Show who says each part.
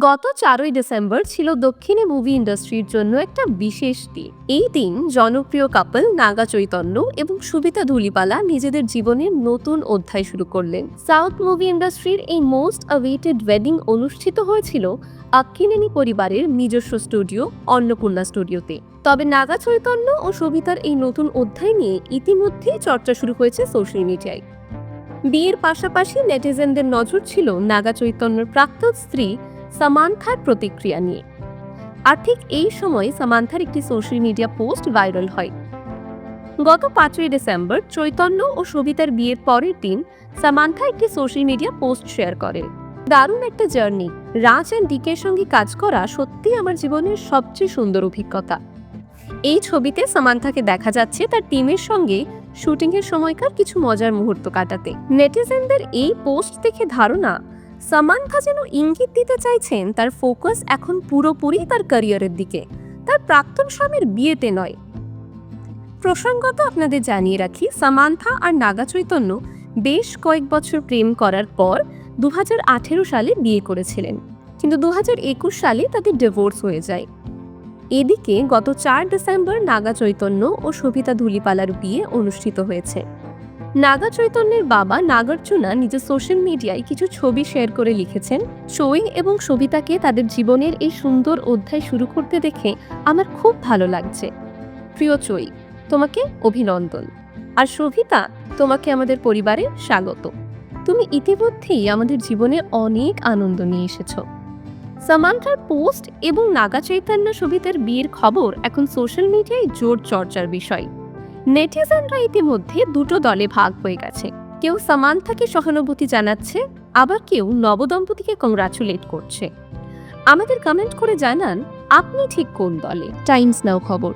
Speaker 1: গত 4ই ডিসেম্বর ছিল দক্ষিণে মুভি ইন্ডাস্ট্রির জন্য একটা বিশেষ দিন। এই দিন জনপ্রিয় কাপল নাগা চৈতন্য এবং সুবিতা ধুলিপালা নিজেদের জীবনের নতুন অধ্যায় শুরু করলেন। সাউথ মুভি ইন্ডাস্ট্রির এই মোস্ট অ্যাওয়েটেড ওয়েডিং অনুষ্ঠিত হয়েছিল আক্কিনেনি পরিবারের নিজস্ব স্টুডিও অন্নপূর্ণা স্টুডিওতে। তবে নাগা চৈতন্য ও সবিতার এই নতুন অধ্যায় নিয়ে ইতিমধ্যেই চর্চা শুরু হয়েছে সোশ্যাল মিডিয়ায়। বিয়ের পাশাপাশি নেটিজেনদের নজর ছিল নাগা চৈতন্যর প্রাক্তন স্ত্রী সামান্থার প্রতিক্রিয়া নিয়ে। আর ঠিক এই সময় সামান্থার একটি সোশ্যাল মিডিয়া পোস্ট ভাইরাল হয়। গত 5ই ডিসেম্বর চৈতন্য ও সবিতার বিয়ের পরের দিন সামান্থা একটি সোশ্যাল মিডিয়া পোস্ট শেয়ার করে। দারুণ একটা জার্নি, রাজ অ্যান্ড ডিকের সঙ্গে কাজ করা সত্যি আমার জীবনের সবচেয়ে সুন্দর অভিজ্ঞতা। এই ছবিতে সামান্থাকে দেখা যাচ্ছে তার টিমের সঙ্গে শুটিংয়ের সময়কার কিছু মজার মুহূর্ত কাটাতে। নেটিজেনদের এই পোস্ট দেখে ধারণা, সামান্থা যেন ইঙ্গিত দিতে চাইছেন তার ফোকাস এখন পুরোপুরি তার ক্যারিয়ারের দিকে, তার প্রাক্তন স্বামীর বিয়েতে নয়। প্রসঙ্গত আপনাদের জানিয়ে রাখি, সামান্থা আর নাগা চৈতন্য বেশ কয়েক বছর প্রেম করার পর 2018 সালে বিয়ে করেছিলেন, কিন্তু 2021 সালে তাদের ডিভোর্স হয়ে যায়। এদিকে গত 4 ডিসেম্বর নাগা চৈতন্য ও সবিতা ধুলিপালার বিয়ে অনুষ্ঠিত হয়েছে। নাগা চৈতন্যের বাবা নাগার্জুনা নিজের সোশ্যাল মিডিয়ায় কিছু ছবি শেয়ার করে লিখেছেন, চৈ এবং সবিতাকে তাদের জীবনের এই সুন্দর অধ্যায় শুরু করতে দেখে আমার খুব ভালো লাগছে। প্রিয় চৈ, তোমাকে অভিনন্দন। আর সবিতা, তোমাকে আমাদের পরিবারে স্বাগত। তুমি ইতিমধ্যেই আমাদের জীবনে অনেক আনন্দ নিয়ে এসেছো। সামান্থার পোস্ট এবং নাগা চৈতন্য সবিতার বিয়ের খবর এখন সোশ্যাল মিডিয়ায় জোর চর্চার বিষয়। নেটিজেনরা ইতিমধ্যে দুটো দলে ভাগ হয়ে গেছে। কেউ সামান্থাকে সহানুভূতি জানাচ্ছে, আবার কেউ নবদম্পতিকে কংগ্রাচুলেট করছে। আমাদের কমেন্ট করে জানান আপনি ঠিক কোন দলে। টাইমস নাও খবর।